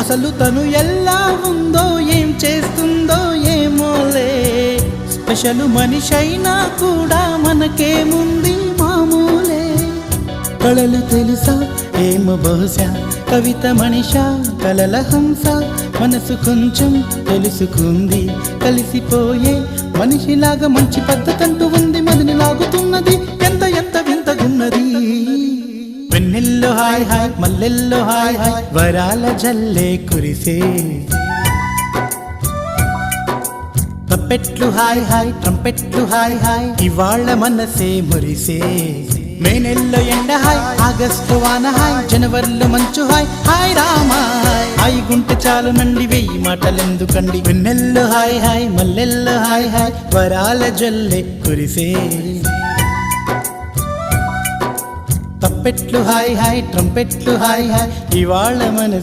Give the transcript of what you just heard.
అసలు తను ఎలా ఉందో ఏం చేస్తుందో ఏమోలే, స్పెషల్ మనిషైనా కూడా మనకేముంది మామూలే. కళలు తెలుసా ఏమో బహుశా, కవిత మనిషా కలల హంస, మనసు కొంచెం తెలుసుకుంది కలిసిపోయే మనిషిలాగా, మంచి పద్ధతంటూ ఉంది మదిని లాగుతున్నది, ఎంత ఎంత వింతగున్నది. వెన్నెల్లో హాయ్ హాయ్ మల్లెల్లో హాయ్ హాయ్, వరాల జల్లే కురిసే. తప్పెట్లు హాయ్ హాయ్ ట్రంపెట్లు హాయ్ హాయ్, ఇవాళ మనసే మురిసే. మే నెల్లో ఎండ హాయ్, ఆగస్టు వాన హాయ్, జనవరిలో మంచు హాయ్, హాయ్ రామా హాయ్ గుంటె చాలు నండి వెయ్యి మాటలెందుకండి. వెన్నెల్లో హాయ్ హాయ్ మల్లెల్లో హాయ్ హాయ్, వరాల జల్లే కురిసే. తప్పెట్లు హాయ్ హాయ్ ట్రంపెట్లు హాయ్ హాయ్, ఇవాళ మన